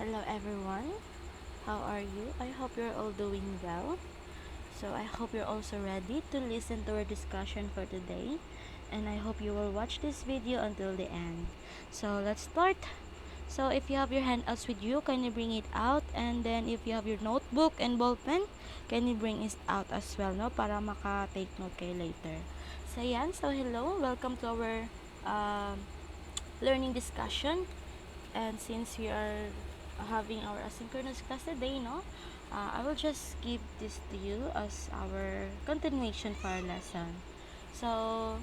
Hello everyone, how are you? I hope you're all doing well. So I hope you're also ready to listen to our discussion for today, and I hope you will watch this video until the end. So let's start. So if you have your handouts with you, can you bring it out? And then if you have your notebook and ball pen, can you bring it out as well, no? Para maka-take note kayo later. So yan, so hello, welcome to our um, learning discussion. And since we are having our asynchronous class today, no, I will just give this to you as our continuation for our lesson. So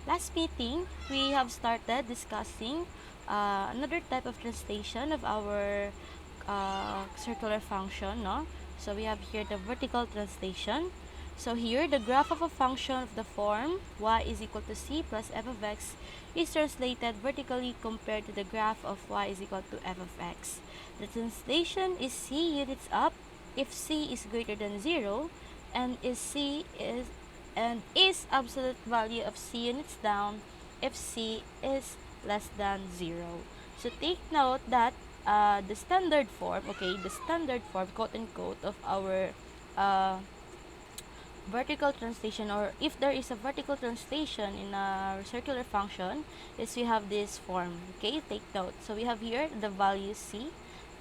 last meeting we have started discussing another type of translation of our circular function, no. So we have here the vertical translation. So here, the graph of a function of the form y is equal to c plus f of x is translated vertically compared to the graph of y is equal to f of x. The translation is c units up if c is greater than 0 and is absolute value of c units down if c is less than 0. So take note that the standard form, quote unquote, of our vertical translation, or if there is a vertical translation in a circular function, is we have this form. Okay, take note. So we have here the value c,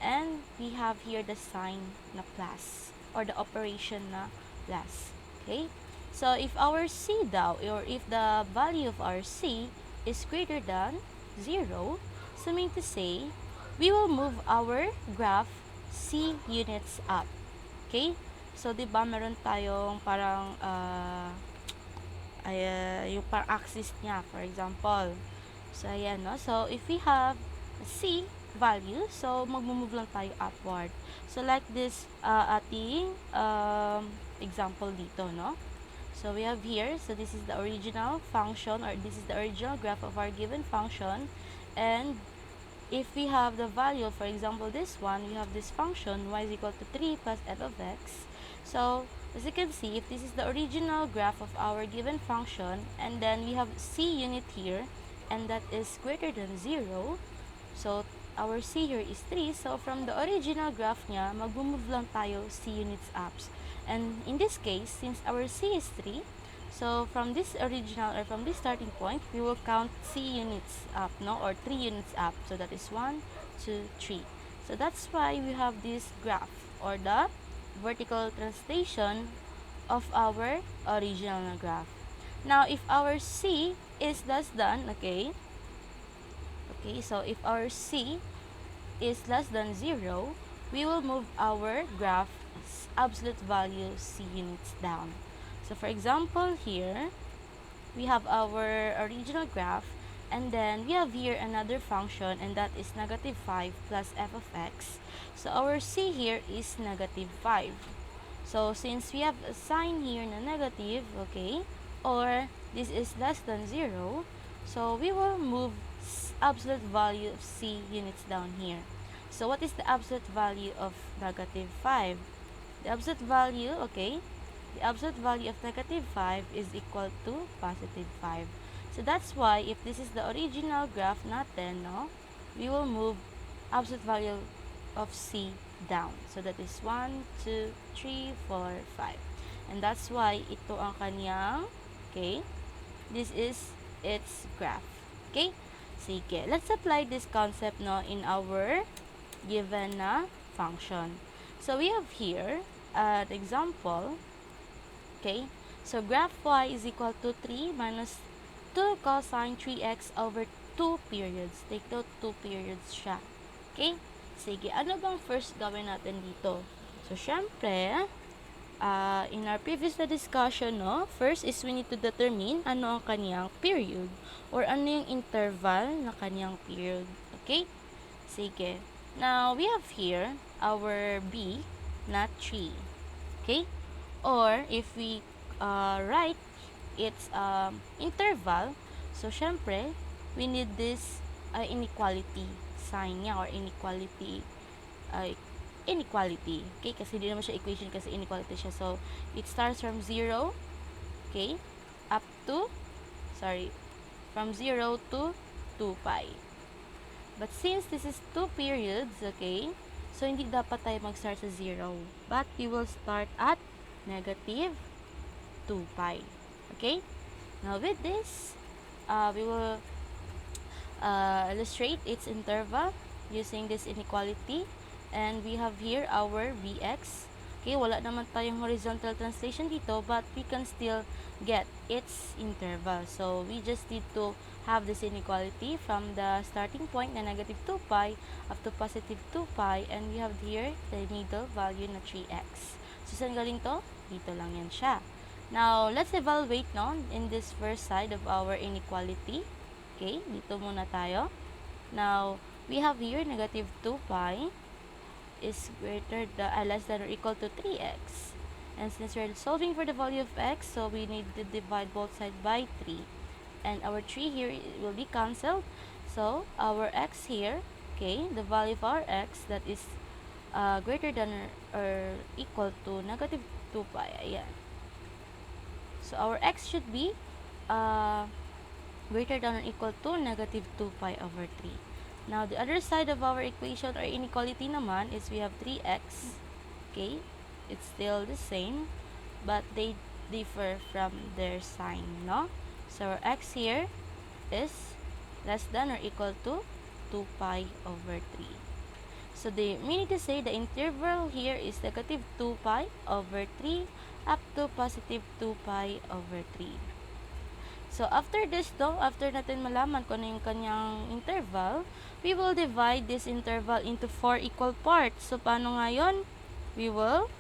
and we have here the sign na plus, or the operation na plus. Okay, so if our c daw, or if the value of our c is greater than 0, so mean to say we will move our graph c units up. Okay, so, di ba meron tayong parang yung parang axis niya, for example. So, ayan, no? So, if we have C value, so, mag-move lang tayo upward. So, like this ating example dito, no? So, we have here, so this is the original function, or this is the original graph of our given function. And if we have the value, for example, this one, we have this function, y is equal to 3 plus f of x. So, as you can see, if this is the original graph of our given function, and then we have c unit here, and that is greater than 0, so our c here is 3, so from the original graph niya, mag-move lang tayo c units up. And in this case, since our c is 3, so from this original, or from this starting point, we will count c units up, no, or 3 units up. So that is 1, 2, 3. So that's why we have this graph, or the vertical translation of our original graph. Now, if our c is less than, okay, so if our c is less than 0, we will move our graph absolute value c units down. So, for example, here, we have our original graph, and then we have here another function, and that is negative 5 plus f of x. So, our c here is negative 5. So, since we have a sign here na negative, okay, or this is less than 0, so we will move absolute value of c units down here. So, what is the absolute value of negative 5? The absolute value, okay, the absolute value of negative 5 is equal to positive 5. So, that's why if this is the original graph natin, no, we will move absolute value of c down. So, that is 1, 2, 3, 4, 5. And that's why ito ang kanyang, okay, this is its graph. Okay? Sige, let's apply this concept, no, in our given na function. So, we have here the example. Okay, so graph y is equal to 3 minus 2 cosine 3x over 2 periods. Take note, 2 periods siya. Okay? Sige, ano bang first gawin natin dito? So, syempre, in our previous na discussion, no, first is we need to determine ano ang kaniyang period, or ano yung interval na kaniyang period. Okay? Sige. Now, we have here our b na 3. Okay? Or, if we write its interval, so, syempre, we need this inequality sign niya, or inequality. Okay? Kasi hindi naman siya equation, kasi inequality siya. So, it starts from 0, okay, up to, from 0 to 2 pi. But since this is 2 periods, okay, So, hindi dapat tayo mag-start sa 0. But, we will start at negative 2 pi. Okay? Now, with this, we will illustrate its interval using this inequality. And we have here our Vx. Okay, wala naman tayong horizontal translation dito, but we can still get its interval. So, we just need to have this inequality from the starting point na negative 2 pi up to positive 2 pi, and we have here the middle value na 3x. So, saan galing to? Dito lang yan siya. Now, let's evaluate in this first side of our inequality. Okay, dito muna tayo. Now, we have here negative 2 pi is less than or equal to 3x. And since we're solving for the value of x, so we need to divide both sides by 3. And our 3 here will be cancelled. So, our x here, okay, the value of our x that is greater than or equal to negative 2 pi. Ayan. So, our x should be greater than or equal to negative 2 pi over 3. Now, the other side of our equation or inequality naman is we have 3x. Okay? It's still the same, but they differ from their sign, no? So, our x here is less than or equal to 2 pi over 3. So, meaning to say the interval here is negative 2 pi over 3 up to positive 2 pi over 3. So, after this after natin malaman kung ano yung kanyang interval, we will divide this interval into 4 equal parts. So, paano nga yun? We will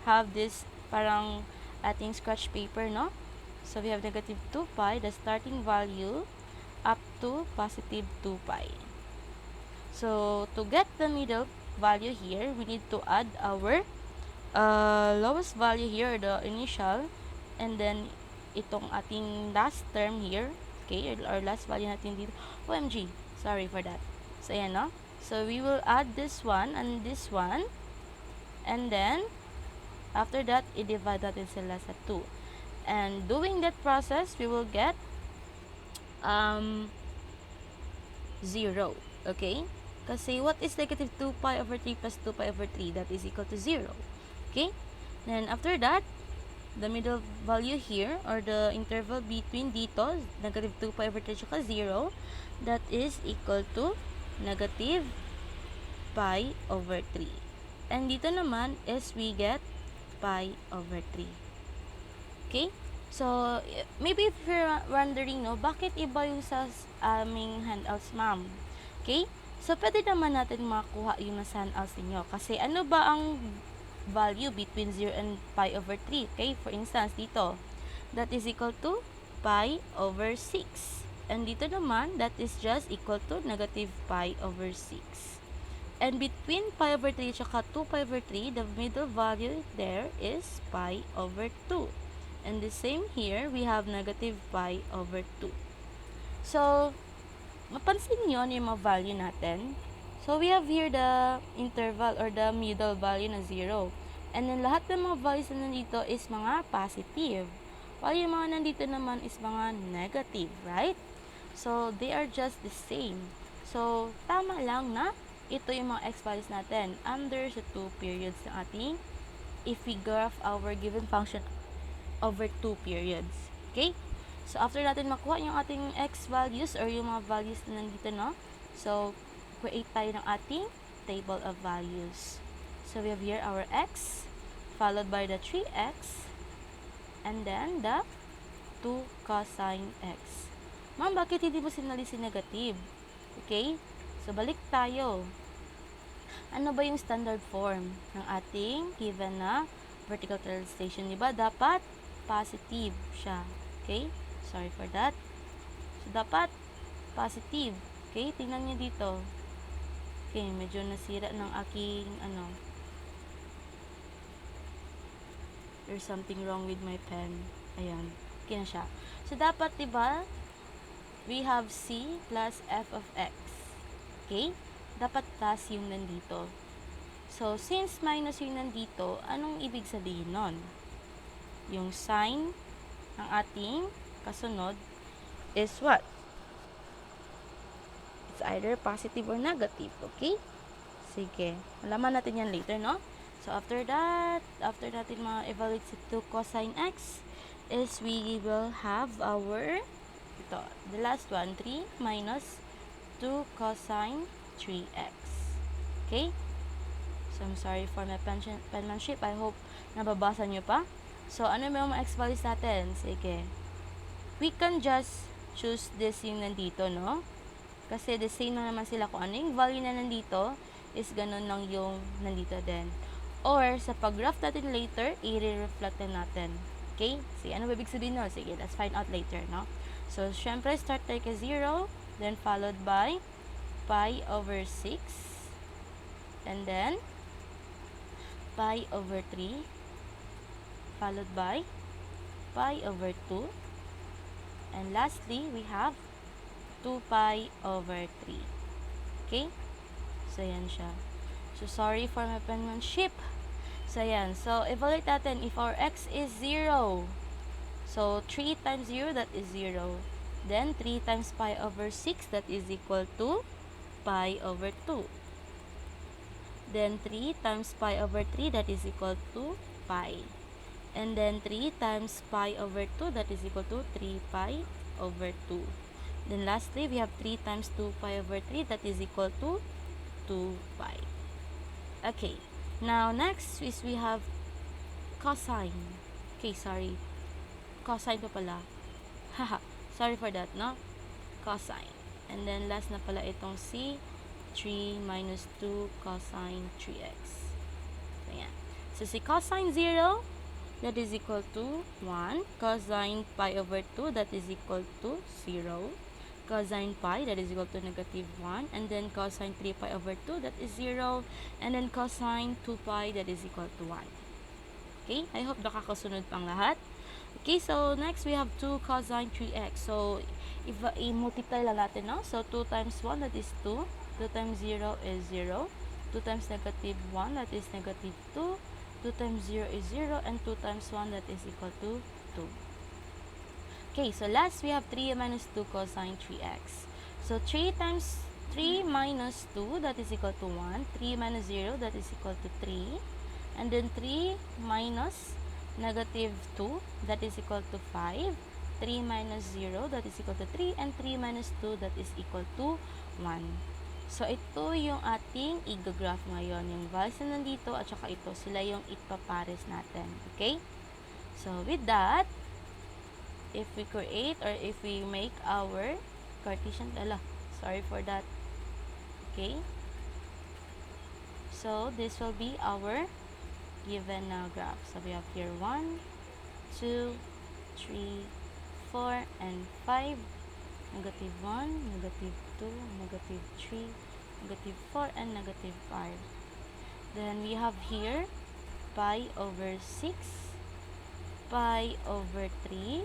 have this parang ating scratch paper, no? So, we have negative 2 pi, the starting value, up to positive 2 pi. So, to get the middle value here, we need to add our lowest value here, the initial, and then itong ating last term here, okay, or last value natin dito. OMG, sorry for that. So, ayan, no? So, we will add this one and this one, and then, after that, i-divide natin sila sa 2. And doing that process, we will get 0, okay? Kasi, what is negative 2 pi over 3 plus 2 pi over 3? That is equal to 0, okay? Then, after that, the middle value here, or the interval between dito, negative 2 pi over 3 tsaka 0, that is equal to negative pi over 3. And dito naman is we get pi over 3. Okay? So, maybe if you're wondering, no, bakit iba yung sa aming handouts, ma'am? Okay? So, pwede naman natin makuha yung nasa handouts ninyo. Kasi, ano ba ang value between 0 and pi over 3. Okay, for instance, dito, that is equal to pi over 6. And dito naman, that is just equal to negative pi over 6. And between pi over 3 at 2 pi over 3, the middle value there is pi over 2. And the same here, we have negative pi over 2. So, mapansin nyo yung mga value natin. So, we have here the interval or the middle value na 0. And then, lahat ng mga values na nandito is mga positive. While yung mga nandito naman is mga negative, right? So, they are just the same. So, tama lang na ito yung mga x values natin under sa 2 periods ng ating if we graph our given function over 2 periods. Okay? So, after natin makuha yung ating x values or yung mga values na nandito, no? So, create tayo ng ating table of values. So, we have here our x, followed by the 3x, and then the 2 cosine x. Ma'am, bakit hindi mo sinali si negative? Okay? So, balik tayo. Ano ba yung standard form ng ating given na vertical translation? Diba? Dapat positive siya. Okay? Sorry for that. So, dapat positive. Okay? Tingnan nyo dito. Okay, medyo nasira ng aking, there's something wrong with my pen. Ayan. Okay na siya. So, dapat, diba, we have c plus f of x. Okay? Dapat plus yung nandito. So, since minus yung nandito, anong ibig sabihin nun? Yung sign ng ating kasunod is what? It's either positive or negative, okay? Sige. Malaman natin yan later, no? So, after natin ma-evaluate si 2 cosine x, is we will have our, ito, the last one, 3 minus 2 cosine 3x. Okay? So, I'm sorry for my penmanship. I hope nababasa nyo pa. So, ano yung mga x values natin? Sige. We can just choose this yung nandito, no? Kasi the same na naman sila kung ano yung value na nandito is ganun lang yung nandito din. Or, sa pag-graph natin later, i-reflect na natin. Okay? Sige, ano ba ibig sabihin no? Sige, let's find out later, no? So, syempre, start tayo kay 0, then followed by pi over 6, and then pi over 3, followed by pi over 2, and lastly, we have 2 pi over 3. Okay? So, yan siya. So, sorry for my penmanship. So, yan. So, evaluate natin if our x is 0. So, 3 times 0, that is 0. Then, 3 times pi over 6, that is equal to pi over 2. Then, 3 times pi over 3, that is equal to pi. And then, 3 times pi over 2, that is equal to 3 pi over 2. Then, lastly, we have 3 times 2 pi over 3, that is equal to 2 pi. Okay. Now, next is we have cosine. Okay, sorry. Cosine pa pala. Haha. Sorry for that, no? Cosine. And then, last na pala itong si 3 minus 2 cosine 3x. So, yan. So, si cosine 0, that is equal to 1. Cosine pi over 2, that is equal to 0. Cosine pi, that is equal to negative 1. And then, cosine 3 pi over 2, that is 0. And then, cosine 2 pi, that is equal to 1. Okay? I hope nakakasunod pang lahat. Okay, so next we have 2 cosine 3x. So, if i-multiply lang natin, no? So, 2 times 1, that is 2. 2 times 0 is 0. 2 times negative 1, that is negative 2. 2 times 0 is 0. And 2 times 1, that is equal to 2. Okay, so last we have 3 minus 2 cosine 3x. So, 3 times 3 minus 2, that is equal to 1. 3 minus 0, that is equal to 3. And then 3 minus negative 2, that is equal to 5. 3 minus 0, that is equal to 3. And 3 minus 2, that is equal to 1. So, ito yung ating i-graph ngayon. Yung values na nandito at saka ito. Sila yung ipapares natin. Okay? So, with that, if we create or if we make our Cartesian, sorry for that. Okay? So, this will be our given graph. So, we have here 1, 2, 3, 4, and 5. Negative 1, negative 2, negative 3, negative 4, and negative 5. Then, we have here pi over 6, pi over 3,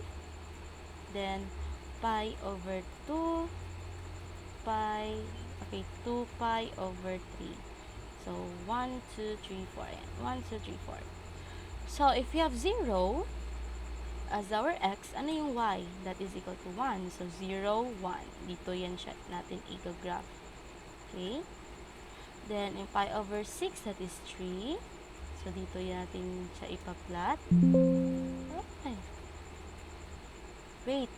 then pi over 2, 2 pi over 3. So, 1, 2, 3, 4. Ayan. 1, 2, 3, 4. So, if we have 0 as our x, ano yung y? That is equal to 1. So, 0, 1. Dito yan siya natin i-graph. Okay? Then, in pi over 6, that is 3. So, dito yan natin siya ipa-plot. Okay. Wait.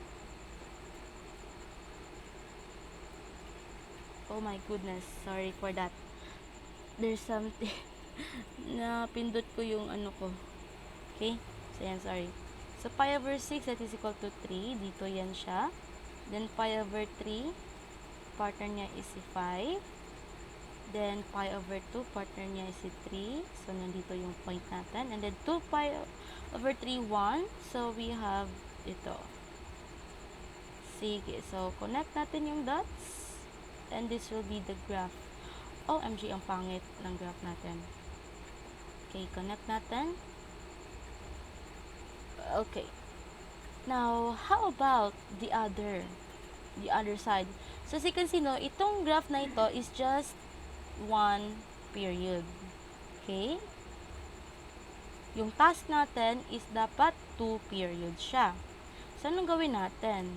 Oh my goodness. Sorry for that. There's something na pindot ko yung ano ko. Okay? So, yan. Sorry. So, pi over 6, that is equal to 3. Dito yan siya. Then, pi over 3, partner niya is si 5. Then, pi over 2, partner niya is si 3. So, nandito yung point natin. And then, 2 pi over 3, 1. So, we have ito. Sige. So, connect natin yung dots. And this will be the graph. OMG, ang pangit ng graph natin. Okay, connect natin. Okay. Now, how about the other side? So, as you can see, no, itong graph na ito is just one period. Okay? Yung task natin is dapat 2 periods siya. So, anong gawin natin?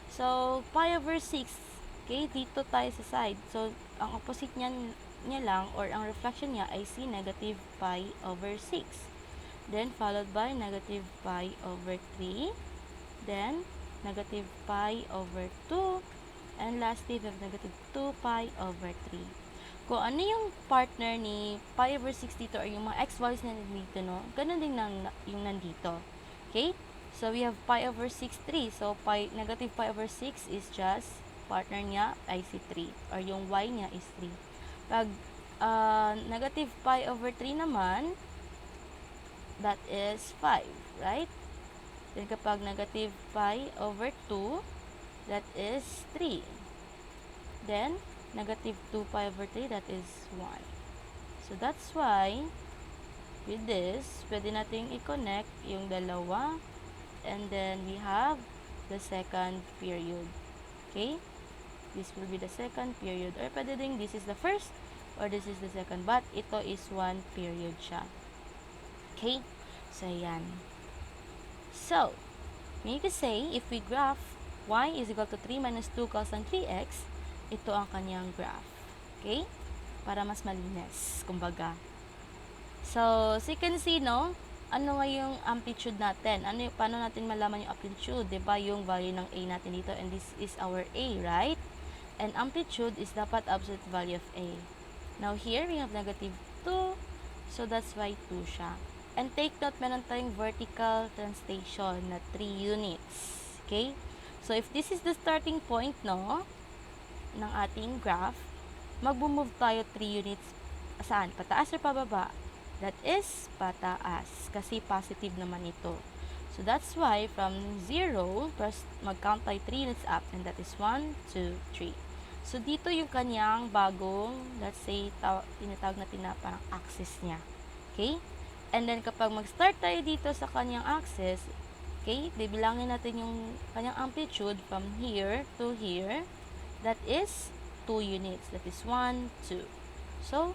So, pi over 6. Okay, dito tayo sa side. So, ang opposite niya lang or ang reflection niya ay si negative pi over 6. Then, followed by negative pi over 3. Then, negative pi over 2. And lastly, we have negative 2 pi over 3. Kung ano yung partner ni pi over 6 dito or yung mga x values na nandito, no? Ganun din yung nandito. Okay? So, we have pi over 6, 3. So, negative pi over 6 is just partner niya ay si 3 or yung y niya is 3. Pag negative pi over 3 naman, that is 5, right? Then, kapag negative pi over 2, that is 3. Then, negative 2 pi over 3, that is 1. So, that's why, with this, pwede nating i-connect yung dalawa. And then, we have the second period. Okay? This will be the second period. Or pwede ding this is the first or this is the second. But, ito is one period siya. Okay? So, yan. So, we need to say, if we graph y is equal to 3 minus 2 cosine 3x, ito ang kanyang graph. Okay? Para mas malinis, kumbaga. So you can see, no? Ano nga yung amplitude natin? Paano natin malaman yung amplitude? Diba yung value ng a natin dito? And this is our a, right? And amplitude is dapat absolute value of a. Now here, we have negative 2. So that's why 2 siya. And take note, meron tayong vertical translation na 3 units. Okay? So if this is the starting point, no? Ng ating graph, mag-move tayo 3 units saan? Pataas or pababa? That is pataas kasi positive naman ito. So that's why from 0, first mag-count tayo 3 units up and that is 1, 2, 3. So dito yung kanyang bagong, let's say, tinatawag natin na parang axis niya. Okay? And then kapag mag-start tayo dito sa kanyang axis, okay, bibilangin natin yung kanyang amplitude from here to here. That is 2 units. That is 1, 2. So,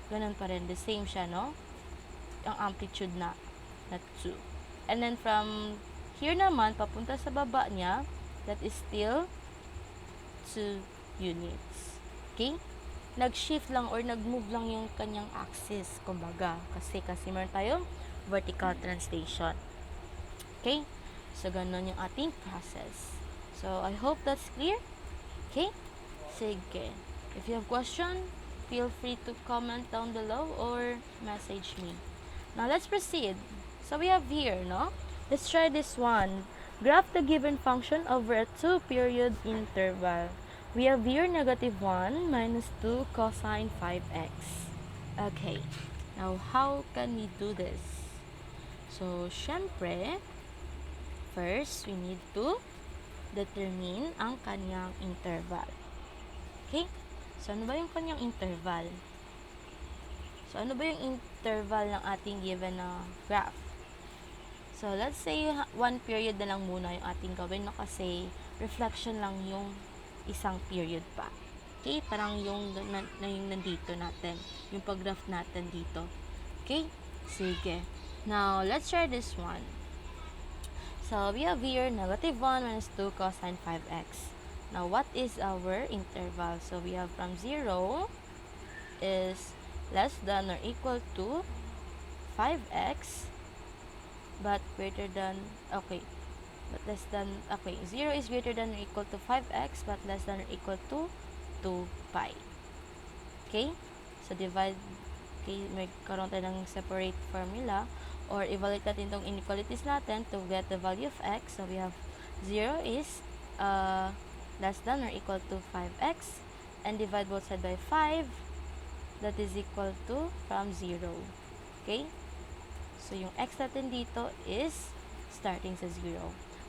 ganun pa rin. The same siya, no? Ang amplitude na 2. And then, from here naman, papunta sa baba niya, that is still 2 units. Okay? Nag-shift lang or nag-move lang yung kanyang axis, kumbaga. Kasi meron tayong vertical translation. Okay? So, ganun yung ating process. So, I hope that's clear. Okay? Sige. If you have question, feel free to comment down below or message me. Now, let's proceed. So, we have here, no? Let's try this one. Graph the given function over a 2-period interval. We have here negative 1 minus 2 cosine 5x. Okay. Now, how can we do this? So, syempre, first, we need to determine ang kanyang interval. Okay? So, ano ba yung kanyang interval? So, ano ba yung interval ng ating given na graph? So, let's say, 1 period na lang muna yung ating gawin, no? Kasi, reflection lang yung isang period pa. Okay? Parang yung nandito natin. Yung pag-graph natin dito. Okay? Sige. Now, let's try this one. So, we have here negative 1 minus 2 cosine 5x. Now, what is our interval? So, we have from 0 is less than or equal to 5x but greater than, okay, but less than, okay, 0 is greater than or equal to 5x but less than or equal to 2 pi. Okay? So, divide, okay, may karoon tayo ng separate formula or evaluate natin itong inequalities natin to get the value of x. So, we have 0 is less than or equal to 5x and divide both sides by 5. That is equal to from 0. Okay? So, yung x natin dito is starting sa 0.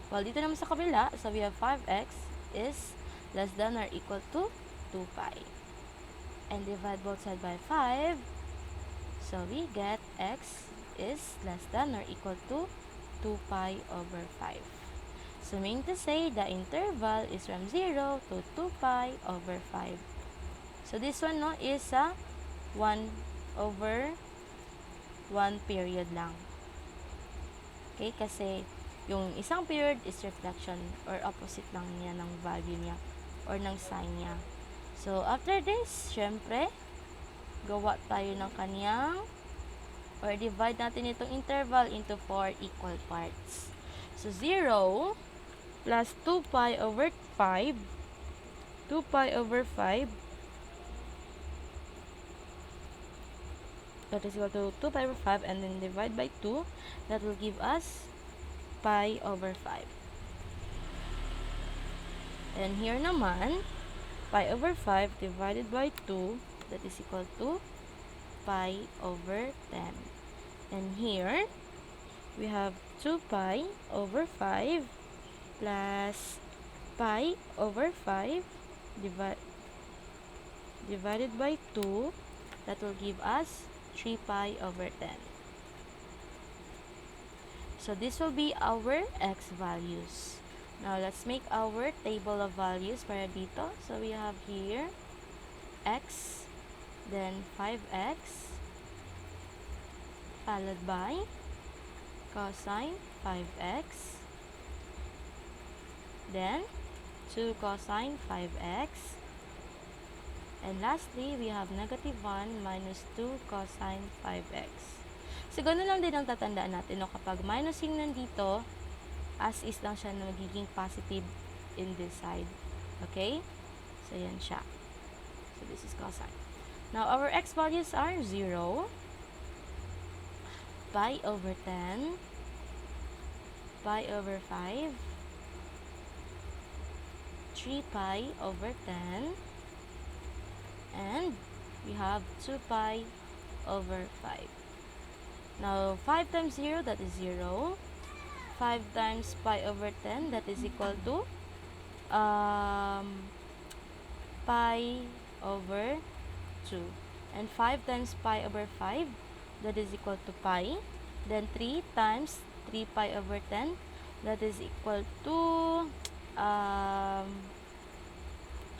While dito naman sa kabila, so we have 5x is less than or equal to 2 pi. And divide both sides by 5. So, we get x is less than or equal to 2 pi over 5. So, meaning to say, the interval is from 0 to 2 pi over 5. So, this one, no, is a 1 over 1 period lang. Okay? Kasi, yung isang period is reflection or opposite lang niya ng value niya or ng sign niya. So, after this, syempre, gawa tayo ng kanyang or divide natin itong interval into 4 equal parts. So, 0 plus 2 pi over 5, 2 pi over 5, that is equal to 2 pi over 5, and then divide by 2, that will give us pi over 5. And here naman, pi over 5 divided by 2, that is equal to pi over 10. And here, we have 2 pi over 5 plus pi over 5 divided by 2, that will give us 3 pi over 10. So this will be our x values. Now let's make our table of values para dito. So we have here x, then 5x, followed by cosine 5x, then 2 cosine 5x, and lastly, we have negative 1 minus 2 cosine 5x. So, ganun lang din ang tatandaan natin, no? Kapag minus yung nandito, as is lang siya na magiging positive in this side. Okay? So, yan siya. So, this is cosine. Now, our x values are 0, pi over 10, pi over 5, 3 pi over 10, and we have 2 pi over 5. Now, 5 times 0, that is 0. 5 times pi over 10, that is equal to pi over 2. And 5 times pi over 5, that is equal to pi. Then 3 times 3 pi over 10, that is equal to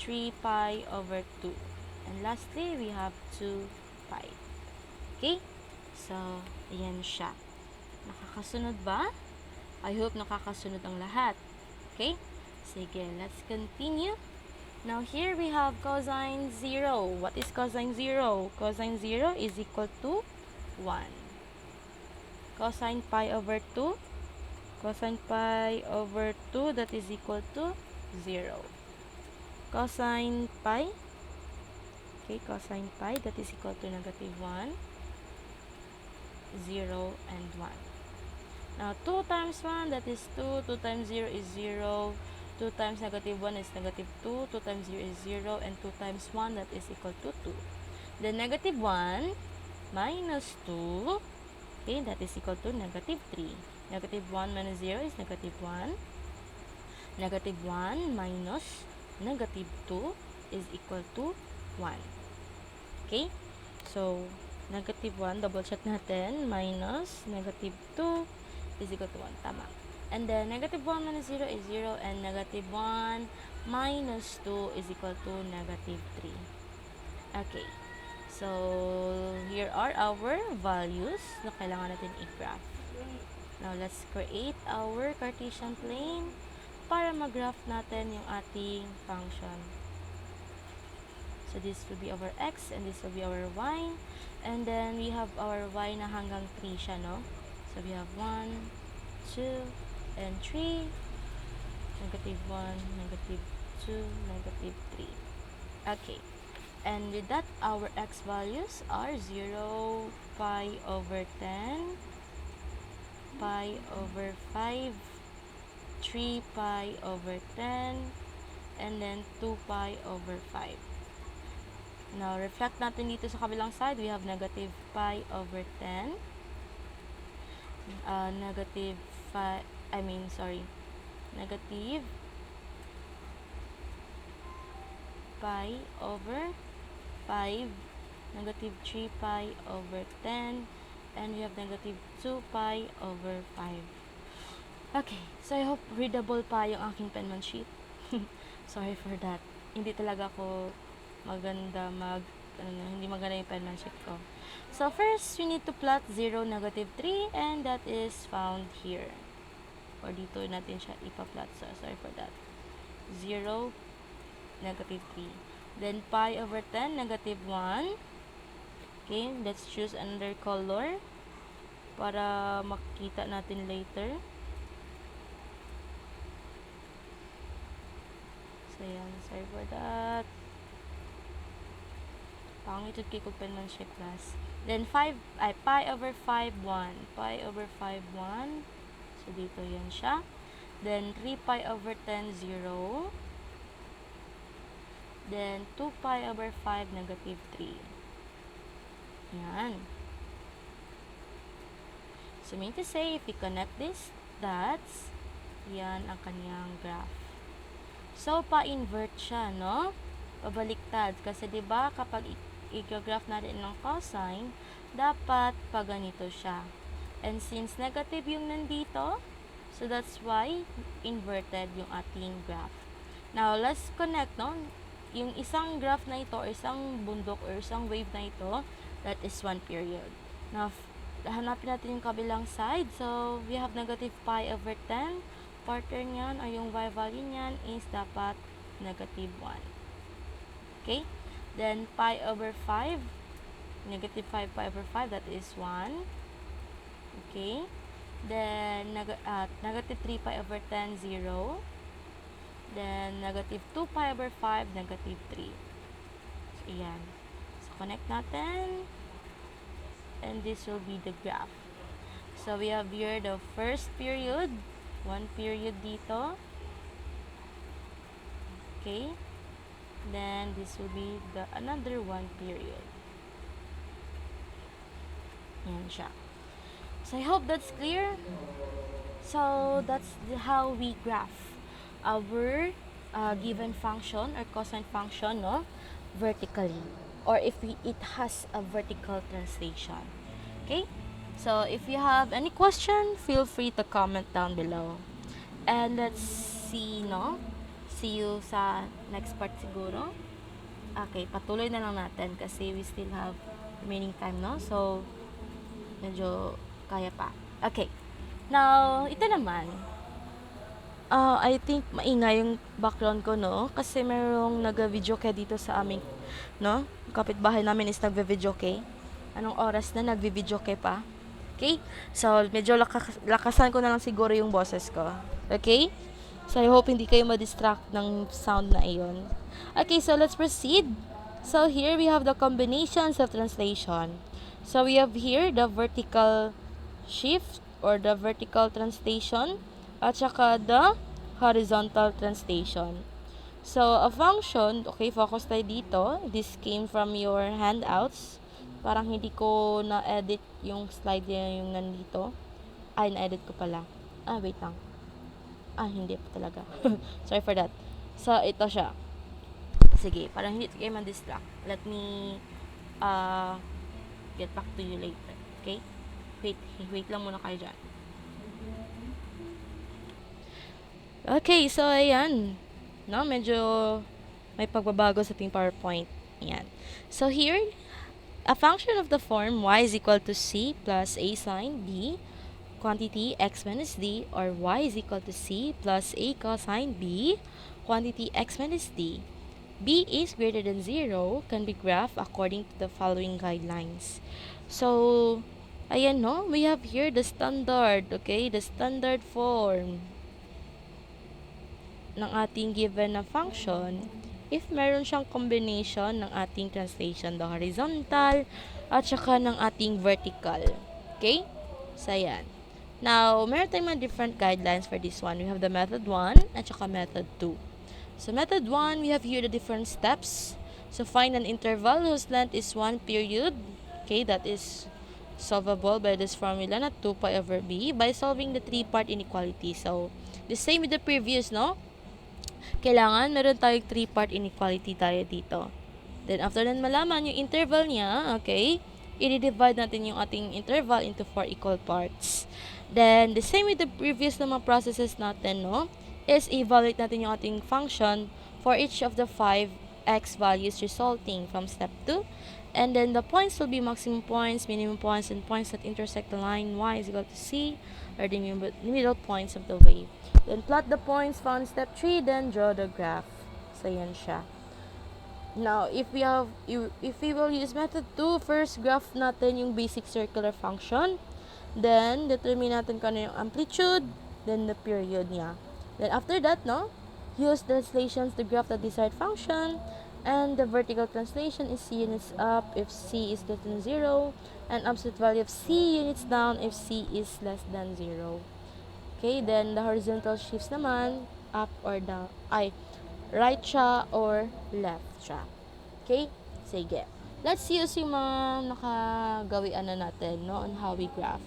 3 pi over 2. And lastly, we have 2 pi. Okay? So, ayan siya. Nakakasunod ba? I hope nakakasunod ang lahat. Okay? Sige, let's continue. Now, here we have cosine 0. What is cosine 0? Cosine 0 is equal to 1. Cosine pi over 2. Cosine pi over 2, that is equal to 0. Cosine pi. Okay, cosine pi, that is equal to negative 1. 0 and 1. Now, 2 times 1, that is 2. 2 times 0 is 0. 2 times negative 1 is negative 2. 2 times 0 is 0. And 2 times 1, that is equal to 2. Then, negative 1 minus 2, okay, that is equal to negative 3. Negative 1 minus 0 is negative 1. Negative 1 minus negative 2 is equal to 1. Okay? So, negative 1, double check natin, minus negative 2 is equal to 1. Tama. And then, negative 1 minus 0 is 0, and negative 1 minus 2 is equal to negative 3. Okay. So, here are our values na kailangan natin i-graph. Now, let's create our Cartesian plane para mag-graph natin yung ating function. So, this will be our x, and this will be our y. And then, we have our y na hanggang 3 siya, no? So, we have 1, 2, and 3. Negative 1, negative 2, negative 3. Okay. And with that, our x values are 0, pi over 10, pi over 5, 3 pi over 10, and then 2 pi over 5. Now, reflect natin dito sa kabilang side. We have negative pi over 10. Negative pi over 5. Negative 3 pi over 10. And we have negative 2 pi over 5. Okay. So, I hope readable pa yung aking penmanship. Sorry for that. Hindi talaga ako hindi maganda yung penmanship ko. So, first, we need to plot 0, negative 3, and that is found here. Or dito natin siya ipa-plot. So, sorry for that. 0, negative 3. Then pi over 10, negative 1. Okay, let's choose another color para makita natin later. So, yan. Sorry for that. Pangit yung kay penmanship class. Then, pi over 5, 1. Pi over 5, 1. So, dito yan siya. Then, 3 pi over 10, 0. Then, 2 pi over 5, negative 3. Yan. So, mean to say, if we connect these dots, yan ang kanyang graph. So, pa-invert siya, no? Pabaliktad. Kasi, di ba kapag i-graph natin ng cosine, dapat pa ganito siya. And since negative yung nandito, so that's why inverted yung ating graph. Now, let's connect, no? Yung isang graph na ito, or isang bundok, or isang wave na ito, that is one period. Now, hanapin natin yung kabilang side. So, we have negative pi over 10. Partner niyan, or yung y value niyan, is dapat negative 1. Okay? Then, pi over 5. Negative 5 pi over 5, that is 1. Okay? Then, negative 3 pi over 10, 0. Then, negative 2 pi over 5, negative 3. So, ayan. So, connect natin. And this will be the graph. So, we have here the first period. One period dito. Okay? Then, this will be the another one period. Ayan siya. So, I hope that's clear. So, that's how we graph our given function or cosine function, no? Vertically. Or if it has a vertical translation. Okay? So, if you have any question, feel free to comment down below. And let's see, no? See you sa next part siguro. Okay, patuloy na lang natin kasi we still have remaining time, no? So, medyo kaya pa. Okay. Now, ito naman. I think maingay yung background ko, no? Kasi merong nag-video kay dito sa aming, no? Kapitbahay namin is nagve-video kay. Anong oras na nagve-video kay pa? Okay? So, medyo lakasan ko na lang siguro yung boses ko. Okay? So, I hope hindi kayo ma-distract ng sound na iyon. Okay, so let's proceed. So, here we have the combinations of translation. So, we have here the vertical shift or the vertical translation at saka the horizontal translation. So, a function, okay, focus tayo dito. This came from your handouts. Parang hindi ko na-edit yung slide niya yung nandito. Ay, na-edit ko pala. Wait lang. Hindi pa talaga. Sorry for that. So, ito siya. Sige, parang hindi kayo man-distract. Let me get back to you later. Okay? Wait lang muna kayo dyan. Okay, so ayan. No, medyo may pagbabago sa ating PowerPoint. Ayan. So here, a function of the form y is equal to c plus a sine b, quantity x minus d, or y is equal to c plus a cosine b, quantity x minus d. B is greater than 0 can be graphed according to the following guidelines. So, ayan, no, we have here the standard, okay, the standard form ng ating given na function if meron siyang combination ng ating translation, the horizontal at saka ng ating vertical. Okay? So, ayan. Now, meron tayong mga different guidelines for this one. We have the method 1 at saka method 2. So, method 1, we have here the different steps. So, find an interval whose length is 1 period. Okay, that is solvable by this formula na 2 pi over b by solving the 3-part inequality. So, the same with the previous, no? Kailangan meron tayong 3-part inequality tayo dito. Then, after nan malaman yung interval niya, okay, i-divide natin yung ating interval into 4 equal parts. Then, the same with the previous na mga processes natin, no, is evaluate natin yung ating function for each of the 5 x values resulting from step 2. And then, the points will be maximum points, minimum points, and points that intersect the line y is equal to c, or the middle points of the wave. Then, plot the points found in step 3, then draw the graph. So, yan siya. Now, if we will use method 2, first graph natin yung basic circular function. Then, determine natin kung ano yung amplitude, then the period niya. Then, after that, no, use translations to graph the desired function, and the vertical translation is c units up if c is less than 0, and absolute value of c units down if c is less than 0. Okay, then the horizontal shifts naman, up or down, right siya or left siya. Okay? Sige. Let's use yung mga nakagawian na natin, no, on how we graph.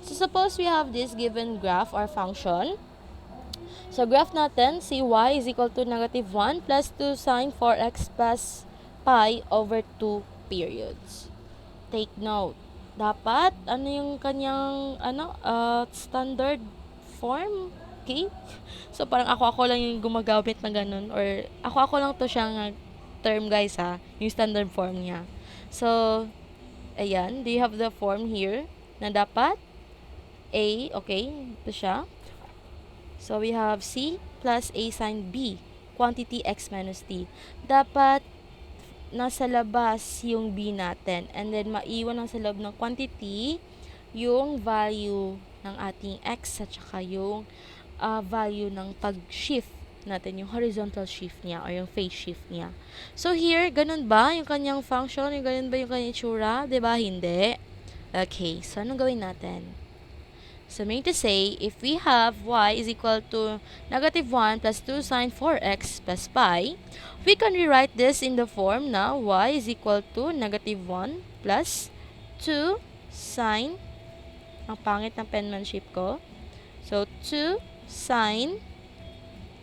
So, suppose we have this given graph or function. So, graph natin, si y is equal to negative 1 plus 2 sine 4x plus pi over 2 periods. Take note. Dapat, ano yung kanyang, standard form? Okay? So, parang ako lang yung gumagamit ng ganun. Or, ako lang to siyang term, guys, ha? Yung standard form niya. So, ayan. Do you have the form here? Na dapat? A, okay. Ito siya. So, we have C plus A sine B. Quantity X minus T. Dapat, nasa labas yung B natin. And then, maiwan lang sa loob ng quantity yung value ng ating X at saka yung value ng pag-shift natin, yung horizontal shift niya or yung phase shift niya. So, here, ganun ba yung kanyang function? Yung ganun ba yung kanyang itsura? Diba? Hindi. Okay, so anong gawin natin? So, meaning to say, if we have y is equal to negative 1 plus 2 sine 4x plus pi, we can rewrite this in the form na y is equal to negative 1 plus 2 sine, ang pangit ng penmanship ko. So, 2 sine.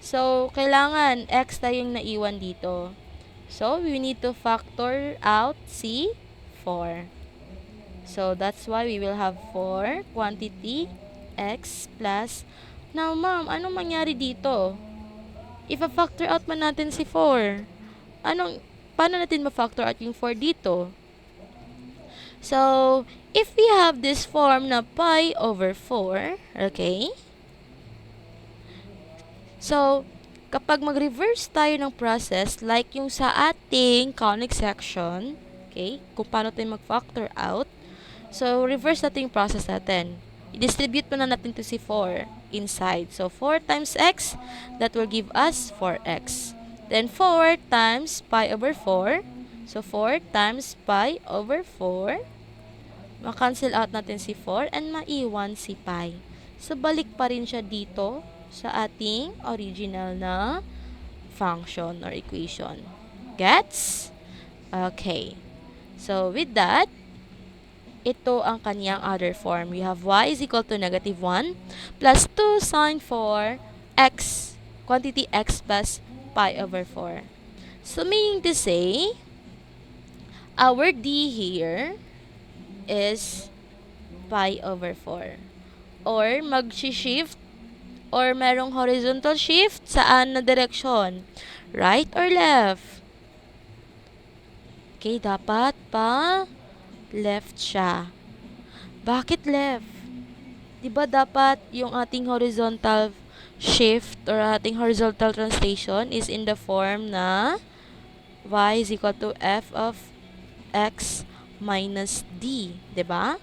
So, kailangan x tayong naiwan dito. So, we need to factor out c 4. So, that's why we will have 4 quantity x plus. Now, ma'am, anong mangyari dito? Ipa-factor out man natin si 4. Paano natin ma-factor out yung 4 dito? So, if we have this form na pi over 4, okay? So, kapag mag-reverse tayo ng process, like yung sa ating conic section, okay, kung paano tayo mag-factor out, so, reverse natin yung process natin. I-distribute muna natin to si 4 inside. So, 4 times x, that will give us 4x. Then, 4 times pi over 4. So, 4 times pi over 4. Ma-cancel out natin si 4 and maiwan si pi. So, balik pa rin siya dito sa ating original na function or equation. Gets? Okay. So, with that, ito ang kanyang other form. We have y is equal to negative 1 plus 2 sine 4 x, quantity x plus pi over 4. So, meaning to say, our d here is pi over 4. Or, mag-shift or merong horizontal shift saan na direction? Right or left? Okay, dapat pa left siya. Bakit left? Diba dapat yung ating horizontal shift or ating horizontal translation is in the form na y is equal to f of x minus d. Diba?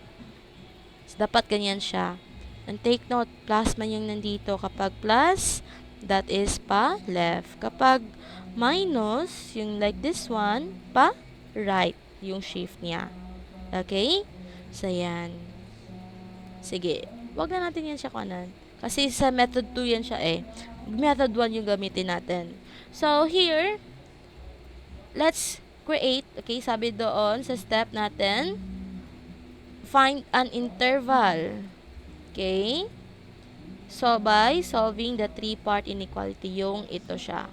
So, dapat ganyan siya. And take note, plus man yung nandito. Kapag plus, that is pa left. Kapag minus, yung like this one, pa right yung shift niya. Okay? So, yan. Sige. Wag na natin yan siya kanan. Kasi sa method 2 yan siya eh. Method 1 yung gamitin natin. So, here, let's create, okay, sabi doon sa step natin, find an interval. Okay? So, by solving the 3-part inequality, yung ito siya.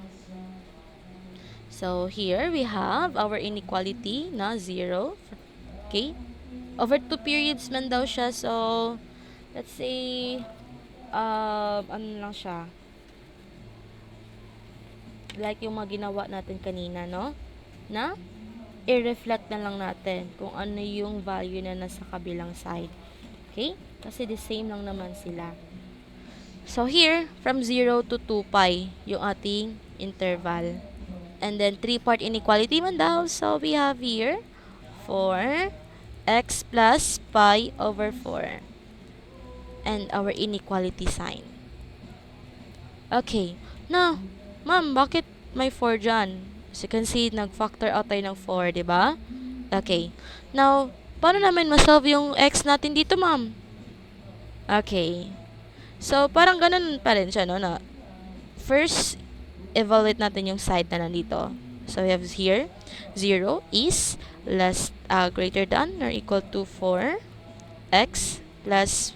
So, here we have our inequality na 0. Okay? Over 2 periods man daw siya. So, let's say, ano lang siya. Like yung mga ginawa natin kanina, no? Na, i-reflect na lang natin kung ano yung value na nasa kabilang side. Okay? Kasi the same lang naman sila. So, here, from 0 to 2 pi, yung ating interval. And then, three-part inequality man daw. So, we have here 4x plus pi over 4. And our inequality sign. Okay. Now, ma'am, bakit may 4 dyan? As you can see, nag-factor out tayo ng 4, di ba? Okay. Now, paano namin masolve yung x natin dito, ma'am? Okay. So, parang ganun pa rin siya, no? Na first, evaluate natin yung side na nandito. So, we have here, 0 is greater than or equal to 4x plus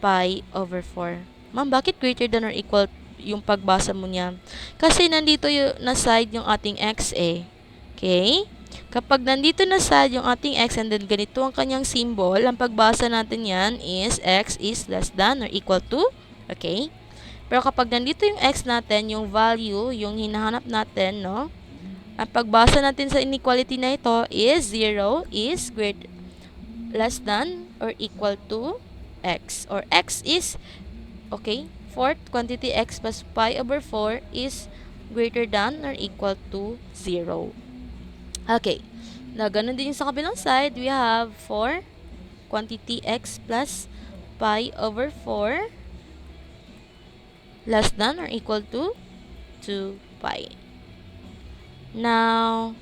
pi over 4. Ma'am, bakit greater than or equal yung pagbasa mo niya? Kasi nandito yung na side yung ating x eh. Okay? Kapag nandito na side yung ating x and then ganito ang kanyang symbol, ang pagbasa natin yan is x is less than or equal to. Okay? Pero kapag nandito yung x natin, yung value, yung hinahanap natin, no? Ang pagbasa natin sa inequality na ito is 0 is less than or equal to x. Or x is, okay, fourth quantity x plus pi over 4 is greater than or equal to 0. Okay. Na ganun din yung sa kabilang side, we have 4 quantity x plus pi over 4 less than or equal to 2 pi. Now,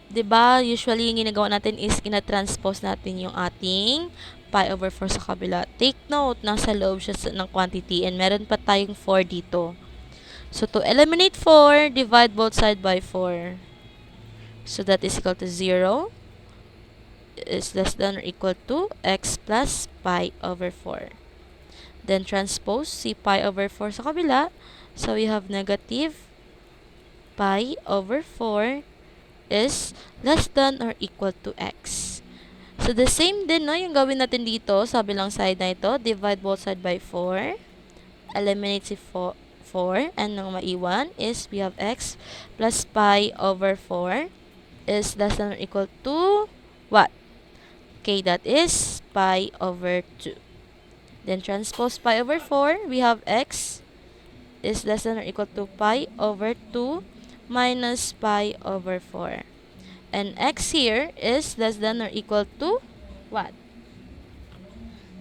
'di ba, usually yung ginagawa natin is ina-transpose natin yung ating pi over 4 sa kabila. Take note, nasa loob siya ng quantity and meron pa tayong 4 dito. So, to eliminate 4, divide both side by 4. So, that is equal to 0 is less than or equal to x plus pi over 4. Then, transpose si pi over 4 sa kabila. So, we have negative pi over 4 is less than or equal to x. So, the same din, no, yung gawin natin dito sa bilang side na ito. Divide both side by 4. Eliminate si 4. And ang maiwan is we have x plus pi over 4 is less than or equal to what? Okay, that is pi over 2. Then, transpose pi over 4. We have x is less than or equal to pi over 2 minus pi over 4. And x here is less than or equal to what?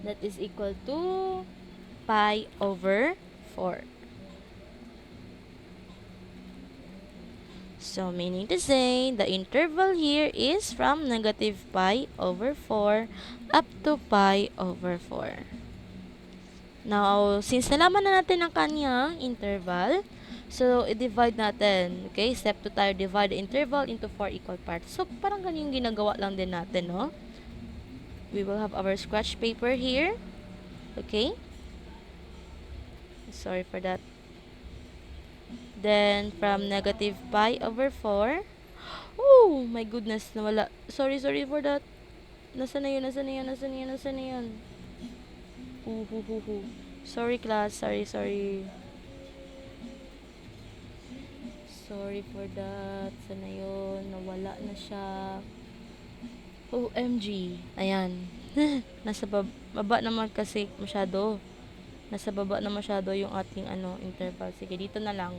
That is equal to pi over 4. So, meaning to say, the interval here is from negative pi over 4 up to pi over 4. Now, since nalaman na natin ang kanyang interval, so, i-divide natin. Okay, step 2 tayo, divide the interval into 4 equal parts. So, parang ganyan yung ginagawa lang din natin, no? We will have our scratch paper here. Okay? Sorry for that. Then, from negative pi over 4. Oh, my goodness, nawala. Sorry for that. Nasaan na yun? Sorry, class. Sorry. Sorry for that. Sana yun. Nawala na siya. OMG. Ayan. Nasa baba naman kasi masyado. Nasa baba na masyado yung ating interval. Sige, dito na lang.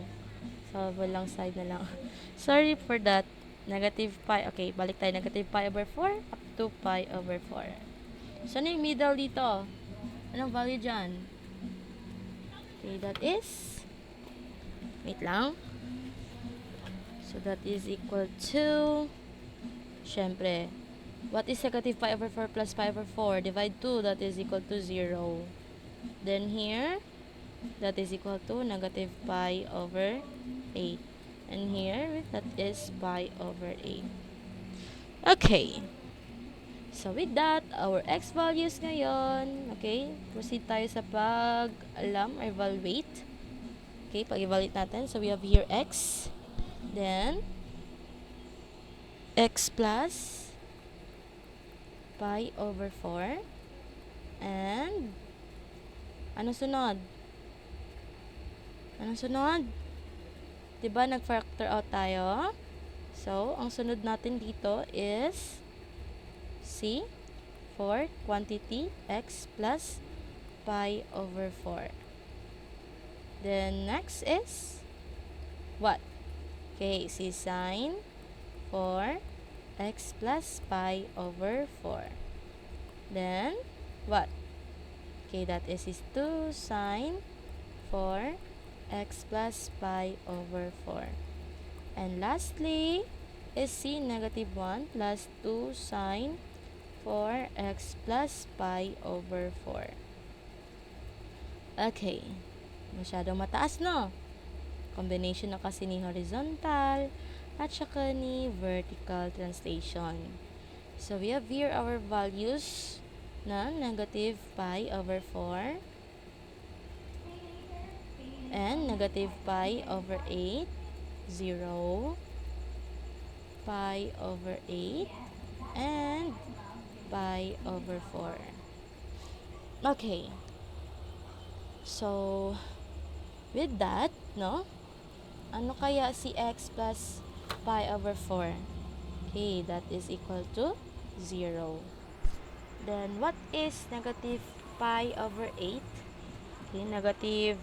Sa walang side na lang. Sorry for that. Negative pi. Okay, balik tayo. Negative pi over 4 up to pi over 4. So, ano yung middle dito? Anong value dyan? Okay, that is... Wait lang. So, that is equal to... Syempre, what is negative pi over 4 plus pi over 4? Divide 2, that is equal to 0. Then here, that is equal to negative pi over 8. And here, that is pi over 8. Okay. So, with that, our x values ngayon, okay, proceed tayo sa pag-alam or evaluate. Okay, pag-evaluate natin. So, we have here x, then, x plus pi over 4, and, ano sunod? Diba, nag-factor out tayo? So, ang sunod natin dito is C for quantity x plus pi over 4. Then, next is what? Okay, si sine 4x plus pi over 4. Then, what? Okay, that is 2 sine 4x plus pi over 4. And lastly, is c negative 1 plus 2 sine 4x plus pi over 4. Okay. Masyadong mataas, no? Combination na kasi ni horizontal at saka ni vertical translation. So, we have here our values na negative pi over 4 and negative pi over 8, 0, pi over 8, and pi over 4. Okay. So, with that, no? Ano kaya si x plus pi over 4? Okay, that is equal to 0. Then, what is negative pi over 8? Okay, negative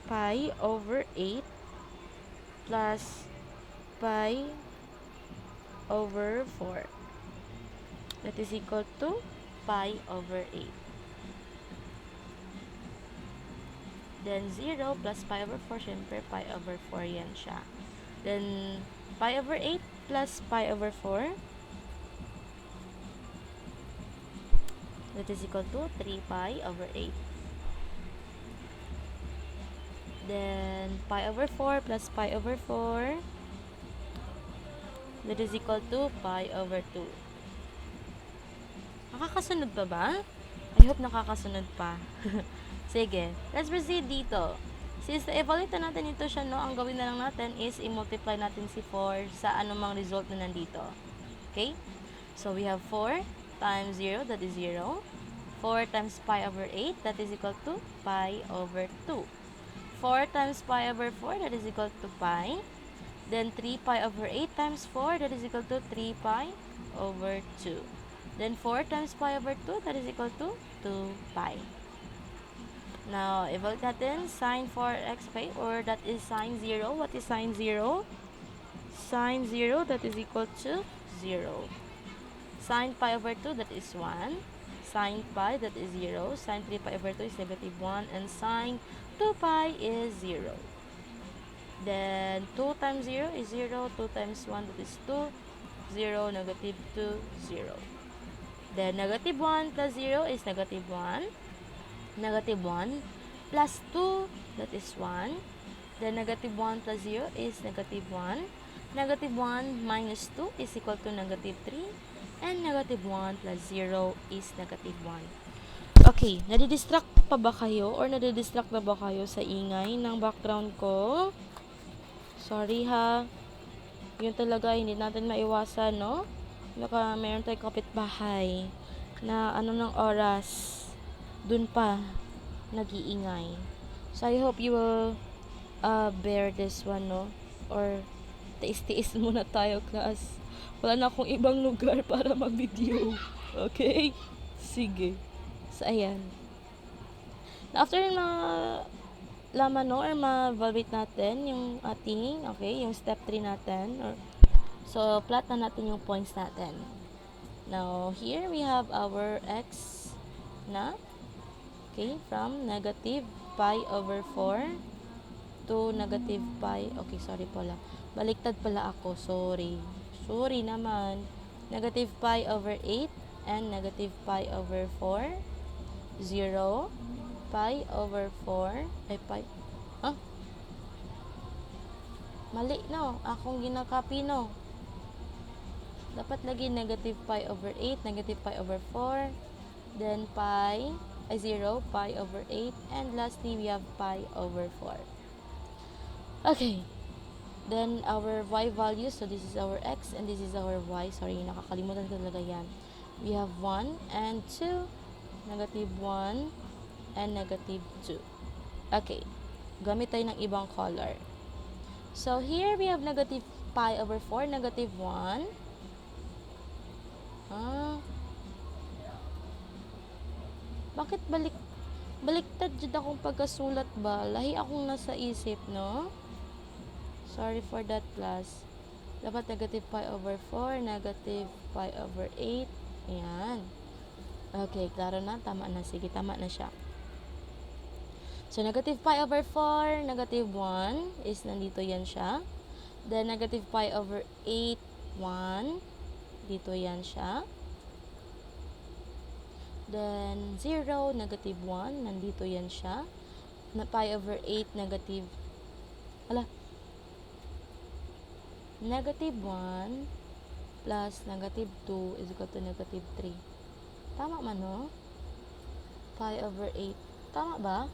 pi over 8 plus pi over 4. That is equal to pi over 8. Then, 0 plus pi over 4, syempre pi over 4 yan siya. Then, pi over 8 plus pi over 4, that is equal to 3 pi over 8. Then, pi over 4 plus pi over 4, that is equal to pi over 2. Nakakasunod pa ba? I hope nakakasunod pa. Sige, let's proceed dito. Since na-evaluate na natin ito siya, no, ang gawin na lang natin is i-multiply natin si 4 sa anumang result na nandito. Okay? So, we have 4 times 0, that is 0. 4 times pi over 8, that is equal to pi over 2. 4 times pi over 4, that is equal to pi. Then, 3 pi over 8 times 4, that is equal to 3 pi over 2. Then, 4 times pi over 2, that is equal to 2 pi. Now, evaluate natin sine 4x pi, or that is sine 0. What is sine 0? Sine 0, that is equal to 0. Sine pi over 2, that is 1. Sine pi, that is 0. Sine 3 pi over 2 is negative 1. And sine 2 pi is 0. Then, 2 times 0 is 0. 2 times 1, that is 2. 0, negative 2, 0. Then, negative 1 plus 0 is negative 1. Negative 1 plus 2, that is 1. Then, negative 1 plus 0 is negative 1. Negative 1 minus 2 is equal to negative 3. And negative 1 plus 0 is negative 1. Okay, nadidistract pa ba kayo or nadidistract na ba kayo sa ingay ng background ko? Sorry ha. Yun talaga, hindi natin maiwasan, no? Baka meron tayong kapitbahay na ng oras, dun pa nag-iingay. So, I hope you will bear this one, no? Or tiis-tiis muna tayo, class. Wala na akong ibang lugar para mag-video. Okay? Sige. So, ayan. After laman, no, or ma-evaluate natin yung ating, okay, yung step 3 natin. So, plot na natin yung points natin. Now, here we have our x na, okay, from negative pi over 4 to negative pi, okay, sorry pala. Baliktad pala ako, sorry. Sorry naman. Negative pi over 8 and negative pi over 4. 0, pi over 4, ay pi, mali, no? Akong ginakapi, no? Dapat lagi negative pi over 8, negative pi over 4, then pi, 0, pi over 8, and lastly, we have pi over 4. Okay. Then, our y value, so this is our x, and this is our y. Sorry, nakakalimutan ko talaga yan. We have 1 and 2, negative 1, and negative 2. Okay. Gamit tayo ng ibang color. So, here we have negative pi over 4, negative 1. Bakit baliktad jud akong pagkasulat ba? Lahi akong nasa isip, no? Sorry for that, class. Dapat negative pi over 4, negative pi over 8. Ayan. Okay, klaro na. Tama na. Sige, tama na siya. So, negative pi over 4, negative 1 is nandito yan siya. Then, negative pi over 8, 1. Dito yan siya. Then, 0, negative 1. Nandito yan siya. Na pi over 8, negative... Negative 1 plus negative 2 is equal to negative 3. Tama man, no? Pi over 8. Tama ba?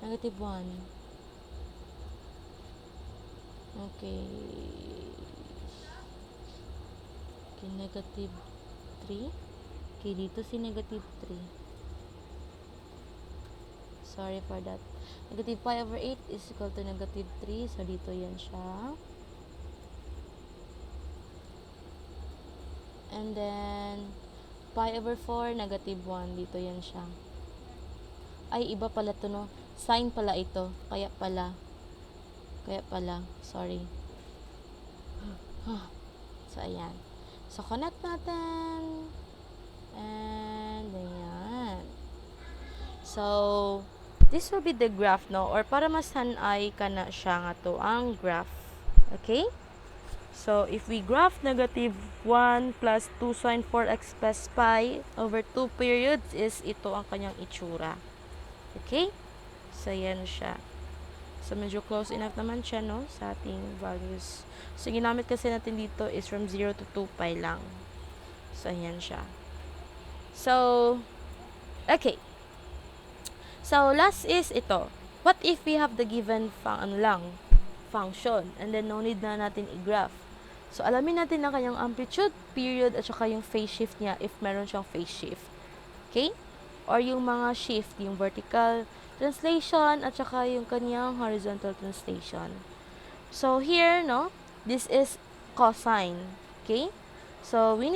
Negative 1. Okay. Okay, negative 3. Okay, dito si negative 3. Sorry for that. Negative pi over 8 is equal to negative 3. So, dito yan siya. And then, pi over 4, negative 1. Dito yan siya. Ay, iba pala to, no? Sine pala ito. Kaya pala. Sorry. So, ayan. So, connect natin. And, ayan. So, this will be the graph, no? Or para masanay ka na siya nga to, ang graph. Okay? So, if we graph negative 1 plus 2 sine 4x plus pi over 2 periods is ito ang kanyang itsura. Okay? So, yan siya. So, medyo close enough naman siya, no? Sa ating values. So, ginamit kasi natin dito is from 0 to 2 pi lang. So, yan siya. So, okay. So, last is ito. What if we have the given function and then no need na natin i-graph? So, alamin natin ang kanyang amplitude, period, at saka yung phase shift niya if meron siyang phase shift. Okay? Or yung mga shift, yung vertical translation, at saka yung kanyang horizontal translation. So, here, no, this is cosine. Okay? So, we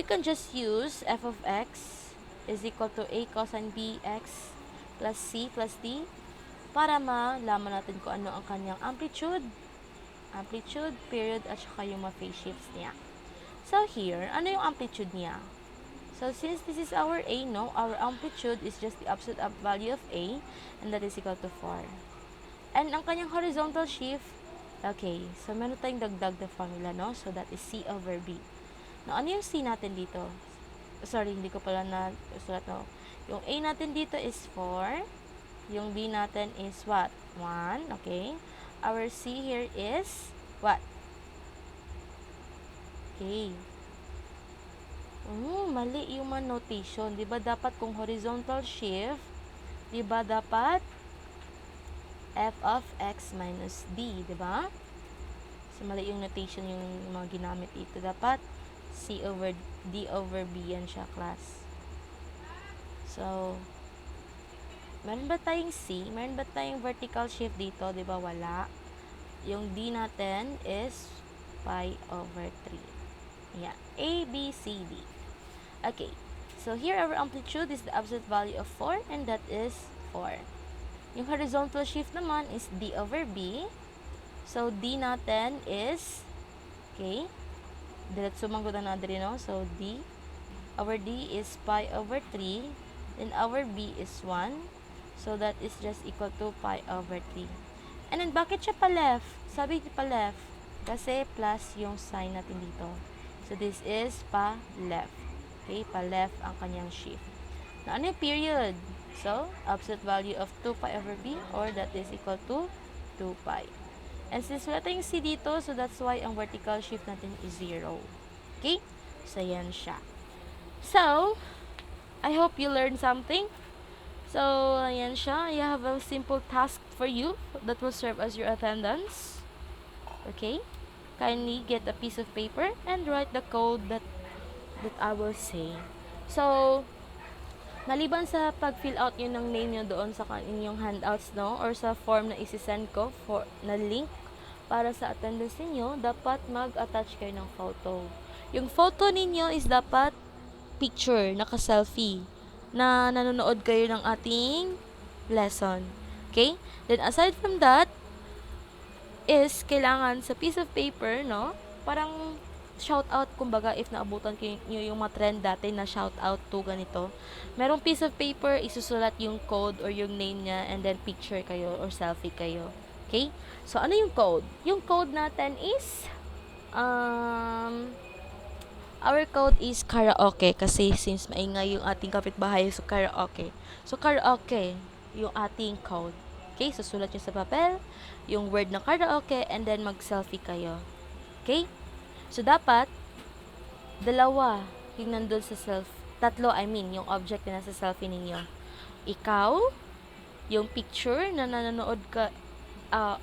can just use f of x is equal to a cosine bx plus c plus d para malaman natin kung ano ang kanyang amplitude, period, at saka yung mga phase shifts niya. So, here, ano yung amplitude niya? So, since this is our A, no, our amplitude is just the absolute value of A, and that is equal to 4. And ang kanyang horizontal shift, okay, so meron tayong dagdag na formula, no? So, that is C over B. Now, ano yung C natin dito? Sorry, hindi ko pala sulat, no? Yung A natin dito is 4. Yung B natin is what? 1, okay? Our C here is what? Okay. Mali yung notation. Diba dapat kung horizontal shift, diba dapat f of x minus d, diba? So, mali yung notation yung mga ginamit dito. Dapat C over D over B yan siya, class. So, meron ba tayong C? Meron ba tayong vertical shift dito? Diba wala? Yung D natin is pi over 3. Yeah. A, B, C, D. Okay. So, here our amplitude is the absolute value of 4 and that is 4. Yung horizontal shift naman is D over B. So, D natin is, okay, diretso manggod na natin, no? So, D, our D is pi over 3. Then, our B is 1. So, that is just equal to pi over 3. And then, bakit siya pa left? Sabi pa left. Kasi plus yung sign natin dito. So, this is pa left. Okay, pa left ang kanyang shift. Now, ano yung period? So, absolute value of 2 pi over B or that is equal to 2 pi. And since wala tayong C dito, so that's why ang vertical shift natin is 0. Okay? So, yan siya. So, I hope you learned something. So, ayan siya. I have a simple task for you that will serve as your attendance. Okay? Kindly get a piece of paper and write the code that I will say. So, maliban sa pag-fill out nyo ng name nyo doon sa inyong handouts, no? Or sa form na isi-send ko na link para sa attendance ninyo, dapat mag-attach kayo ng photo. Yung photo ninyo is dapat picture, naka-selfie, na nanonood kayo ng ating lesson. Okay? Then, aside from that, is kailangan sa piece of paper, no? Parang shout out, kumbaga, if naabutan nyo yung mga trend dati na shout out to ganito. Merong piece of paper, isusulat yung code or yung name niya, and then picture kayo or selfie kayo. Okay? So, ano yung code? Yung code natin is, our code is karaoke kasi since maingay yung ating kapitbahay so karaoke. So, karaoke yung ating code. Okay? So, sulat nyo sa papel yung word na karaoke and then mag-selfie kayo. Okay? So, dapat dalawa yung nandun sa tatlo, I mean, yung object na nasa selfie ninyo. Ikaw, yung picture na nanonood ka,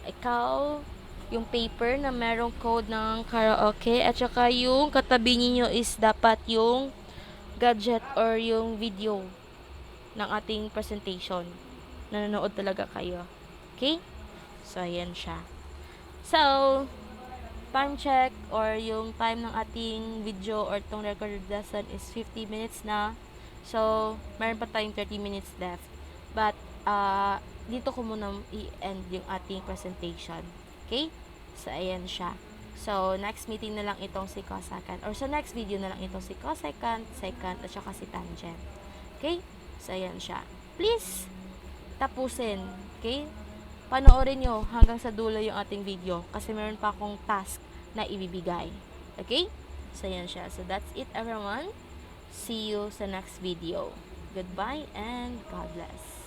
ikaw, yung paper na merong code ng karaoke, at saka yung katabi niyo is dapat yung gadget or yung video ng ating presentation. Nanonood talaga kayo. Okay? So, ayan siya. So, time check or yung time ng ating video or tong recorded lesson is 50 minutes na. So, meron pa tayong 30 minutes left. But, dito ko muna i-end yung ating presentation. Okay? So, ayan siya. So, next meeting na lang itong si cosecant. Or sa next video na lang itong si cosecant, secant, at saka si tangent. Okay? So, ayan siya. Please, tapusin. Okay? Panoorin nyo hanggang sa dulo yung ating video. Kasi meron pa akong task na ibibigay. Okay? So, ayan siya. So, that's it, everyone. See you sa next video. Goodbye and God bless.